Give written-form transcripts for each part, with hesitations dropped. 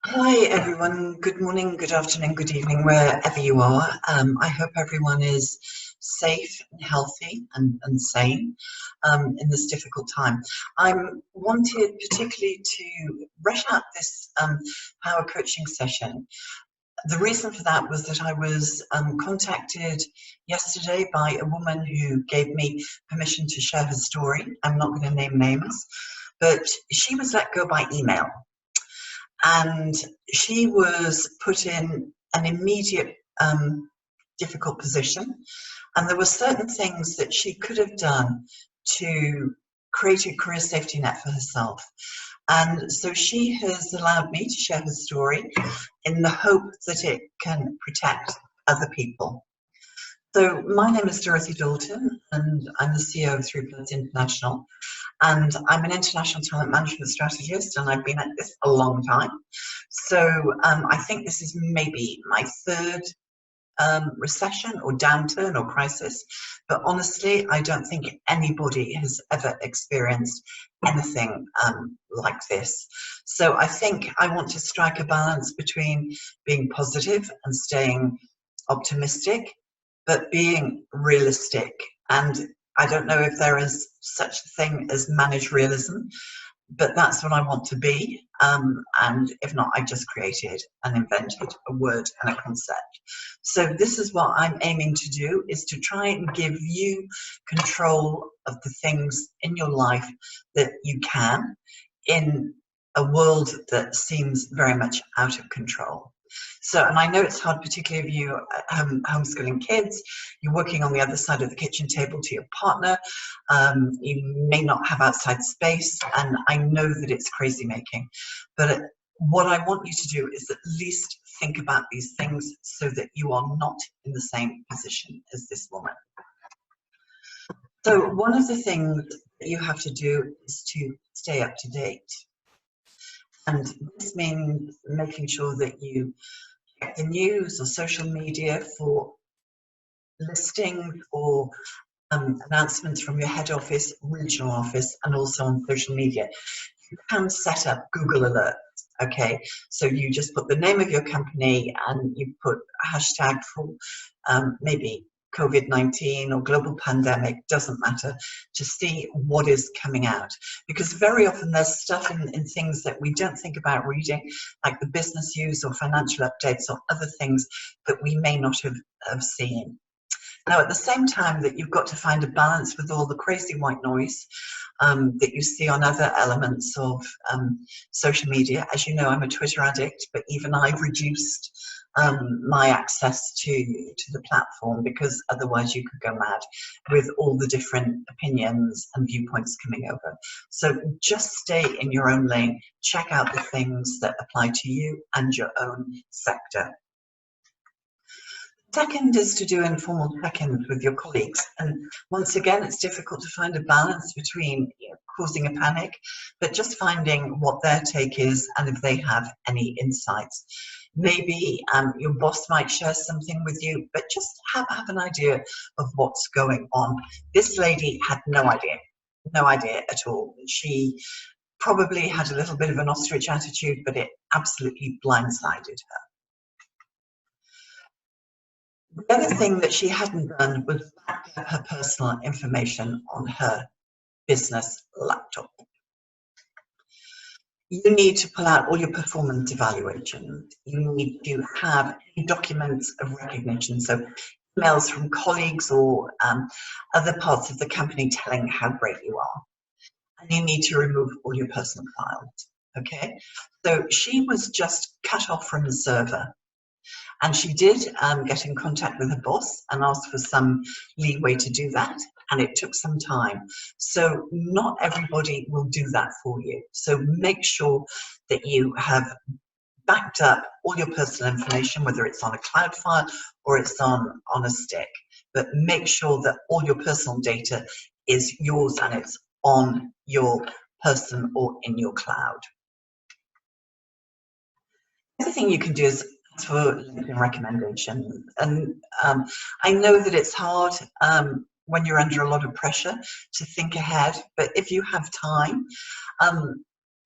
Hi everyone, good morning, good afternoon, good evening, wherever you are. I hope everyone is safe and healthy and sane in this difficult time. I wanted particularly to rush out this power coaching session. The reason for that was that I was contacted yesterday by a woman who gave me permission to share her story. I'm not going to name names, but she was let go by email. And she was put in an immediate difficult position. And there were certain things that she could have done to create a career safety net for herself. And so she has allowed me to share her story in the hope that it can protect other people. So my name is Dorothy Dalton, and I'm the CEO of 3 Plus International. And I'm an international talent management strategist, and I've been at this a long time. So I think this is maybe my third recession or downturn or crisis. But honestly, I don't think anybody has ever experienced anything like this. So I think I want to strike a balance between being positive and staying optimistic, but being realistic. And I don't know if there is such a thing as managed realism, but that's what I want to be. And if not, I just created and invented a word and a concept. So this is what I'm aiming to do, is to try and give you control of the things in your life that you can in a world that seems very much out of control. So, and I know it's hard, particularly if you homeschooling kids, you're working on the other side of the kitchen table to your partner, you may not have outside space, and I know that it's crazy making. But what I want you to do is at least think about these things so that you are not in the same position as this woman. So one of the things that you have to do is to stay up to date. And this means making sure that you check the news or social media for listings or announcements from your head office, regional office, and also on social media. You can set up Google Alerts. Okay, so you just put the name of your company and you put a hashtag for maybe COVID-19 or global pandemic, doesn't matter, to see what is coming out. Because very often there's stuff in things that we don't think about reading, like the business news or financial updates or other things that we may not have seen. Now, at the same time that you've got to find a balance with all the crazy white noise that you see on other elements of social media. As you know, I'm a Twitter addict, but even I've reduced my access to the platform, because otherwise you could go mad with all the different opinions and viewpoints coming over. So just stay in your own lane, check out the things that apply to you and your own sector. Second is to do informal check-ins with your colleagues. And once again, it's difficult to find a balance between causing a panic, but just finding what their take is and if they have any insights. Maybe your boss might share something with you, but just have an idea of what's going on. This lady had no idea at all. She probably had a little bit of an ostrich attitude, but it absolutely blindsided her. The other thing that she hadn't done was back up her personal information on her business laptop. You need to pull out all your performance evaluations. You need to have documents of recognition, so emails from colleagues or other parts of the company telling how great you are. And you need to remove all your personal files, okay? So she was just cut off from the server. And she did get in contact with her boss and ask for some leeway to do that, and it took some time. So not everybody will do that for you. So make sure that you have backed up all your personal information, whether it's on a cloud file or it's on a stick. But make sure that all your personal data is yours and it's on your person or in your cloud. The other thing you can do is for LinkedIn recommendations. And I know that it's hard when you're under a lot of pressure to think ahead, but if you have time,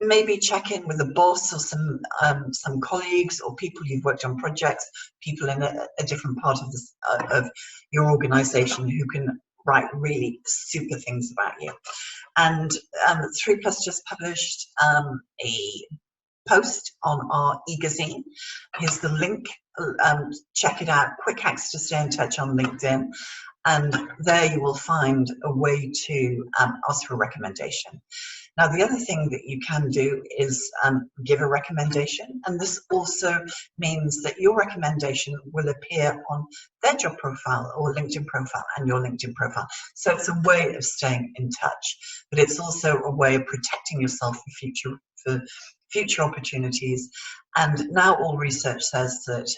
maybe check in with a boss or some colleagues or people you've worked on projects, people in a different part of this of your organization who can write really super things about you. And 3Plus just published a post on our e-gazine. Here's the link. Check it out. Quick hacks to stay in touch on LinkedIn. And there you will find a way to ask for a recommendation. Now, the other thing that you can do is give a recommendation, and this also means that your recommendation will appear on their job profile or LinkedIn profile and your LinkedIn profile. So it's a way of staying in touch, but it's also a way of protecting yourself for future opportunities. And now all research says that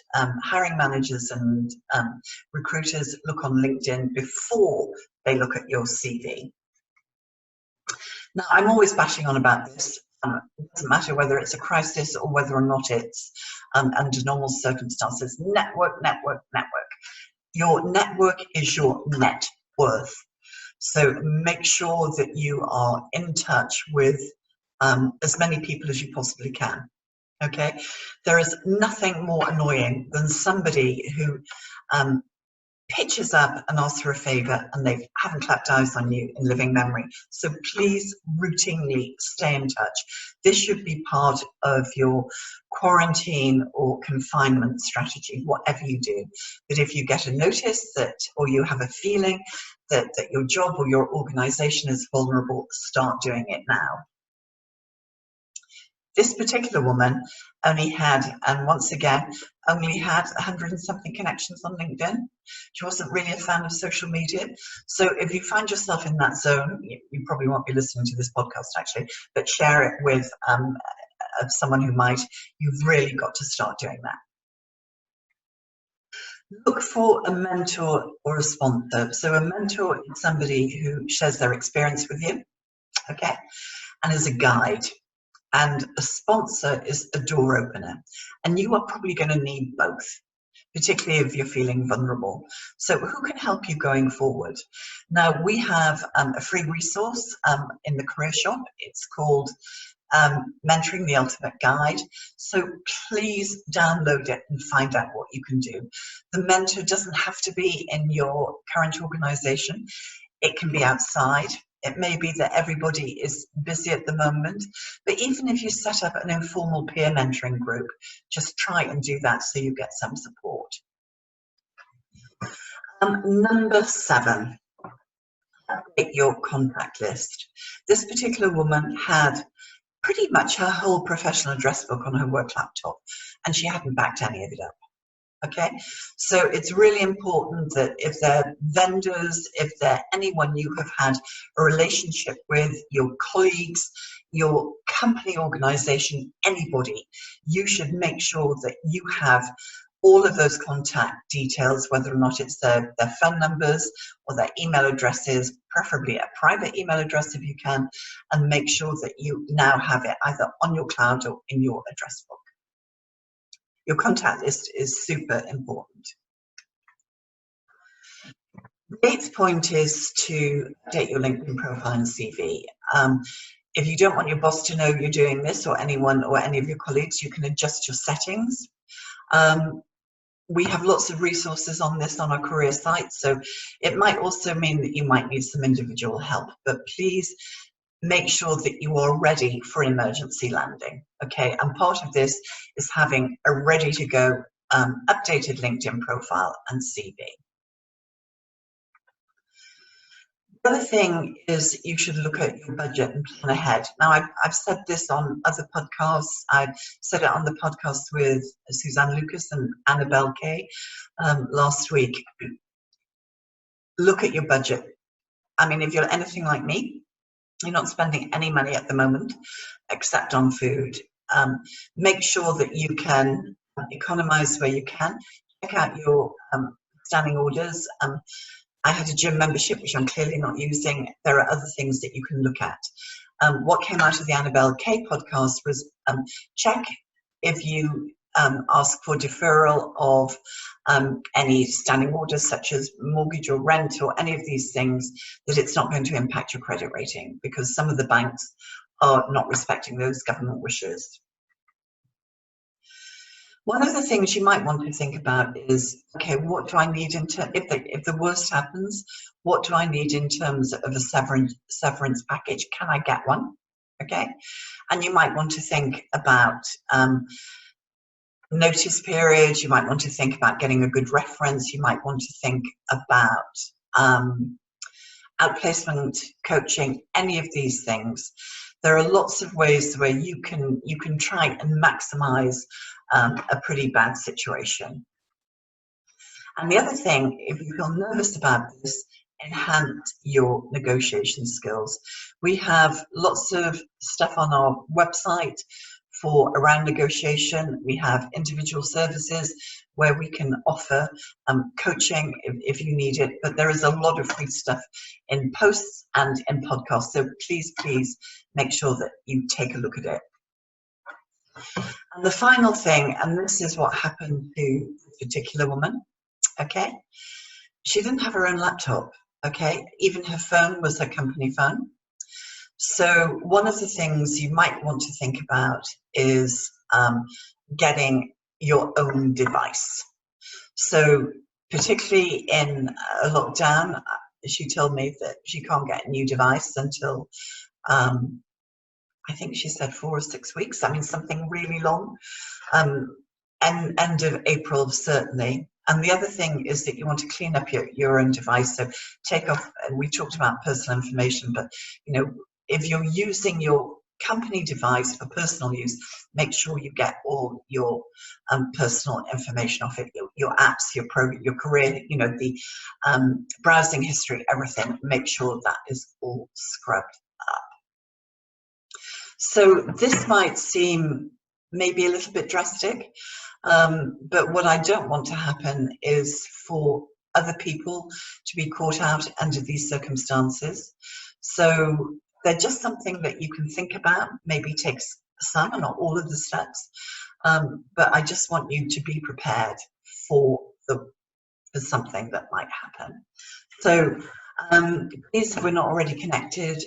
hiring managers and recruiters look on LinkedIn before they look at your CV. Now, I'm always bashing on about this. It doesn't matter whether it's a crisis or whether or not it's under normal circumstances. Network, network, network. Your network is your net worth. So make sure that you are in touch with as many people as you possibly can. Okay? There is nothing more annoying than somebody who pitches up and asks for a favor and they haven't clapped eyes on you in living memory. So please routinely stay in touch. This should be part of your quarantine or confinement strategy, whatever you do. But if you get a notice that, or you have a feeling that your job or your organization is vulnerable, start doing it now. This particular woman only had, and once again, only had 100 and something connections on LinkedIn. She wasn't really a fan of social media. So if you find yourself in that zone, you probably won't be listening to this podcast actually, but share it with someone who might. You've really got to start doing that. Look for a mentor or a sponsor. So a mentor is somebody who shares their experience with you, okay, and is a guide. And a sponsor is a door opener. And you are probably going to need both, particularly if you're feeling vulnerable. So who can help you going forward? Now, we have a free resource in the Career Shop. It's called Mentoring the Ultimate Guide. So please download it and find out what you can do. The mentor doesn't have to be in your current organization. It can be outside. It may be that everybody is busy at the moment, but even if you set up an informal peer mentoring group, just try and do that so you get some support. Number 7, update your contact list. This particular woman had pretty much her whole professional address book on her work laptop, and she hadn't backed any of it up. Okay, so it's really important that if they're vendors, if they're anyone you have had a relationship with, your colleagues, your company organization, anybody, you should make sure that you have all of those contact details, whether or not it's their phone numbers or their email addresses, preferably a private email address if you can, and make sure that you now have it either on your cloud or in your address book. Your contact list is super important. The 8th point is to update your LinkedIn profile and CV. If you don't want your boss to know you're doing this, or anyone or any of your colleagues, you can adjust your settings. We have lots of resources on this on our career site, so it might also mean that you might need some individual help, but please make sure that you are ready for emergency landing, okay? And part of this is having a ready-to-go updated LinkedIn profile and CV. The other thing is you should look at your budget and plan ahead. Now, I've said this on other podcasts. I've said it on the podcast with Suzanne Lucas and Annabelle Kay last week. Look at your budget. I mean, if you're anything like me, you're not spending any money at the moment except on food. Make sure that you can economize where you can. Check out your standing orders. I had a gym membership, which I'm clearly not using. There are other things that you can look at. What came out of the Annabelle Kay podcast was check if you ask for deferral of any standing orders such as mortgage or rent or any of these things, that it's not going to impact your credit rating, because some of the banks are not respecting those government wishes. One of the things you might want to think about is, okay, what do I need in terms, if the worst happens, what do I need in terms of a severance package? Can I get one? Okay, and you might want to think about notice period. You might want to think about getting a good reference. You might want to think about outplacement coaching, any of these things. There are lots of ways where you can try and maximize a pretty bad situation. And the other thing, if you feel nervous about this, enhance your negotiation skills. We have lots of stuff on our website for around negotiation. We have individual services where we can offer coaching if you need it, but there is a lot of free stuff in posts and in podcasts, so please make sure that you take a look at it. And the final thing, and this is what happened to this particular woman, okay, she didn't have her own laptop, okay, even her phone was her company phone. So one of the things you might want to think about is getting your own device. So particularly in a lockdown, she told me that she can't get a new device until I think she said 4 or 6 weeks. I mean, something really long. End of April, certainly. And the other thing is that you want to clean up your own device. So take off, and we talked about personal information, but you know, if you're using your company device for personal use, make sure you get all your personal information off it, your apps, your career, you know, the browsing history, everything. Make sure that is all scrubbed up. So this might seem maybe a little bit drastic, but what I don't want to happen is for other people to be caught out under these circumstances. So they're just something that you can think about, maybe take some and not all of the steps, but I just want you to be prepared for something that might happen. So please, if we're not already connected,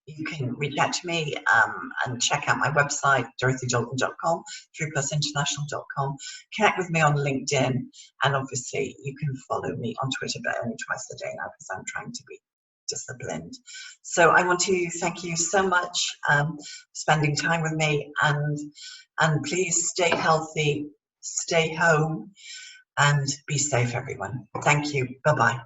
you can reach out to me and check out my website, dorothydolton.com, 3plusinternational.com. Connect with me on LinkedIn, and obviously you can follow me on Twitter, but only twice a day now because I'm trying to be disciplined. So I want to thank you so much for spending time with me, and please stay healthy, stay home, and be safe, everyone. Thank you. Bye-bye.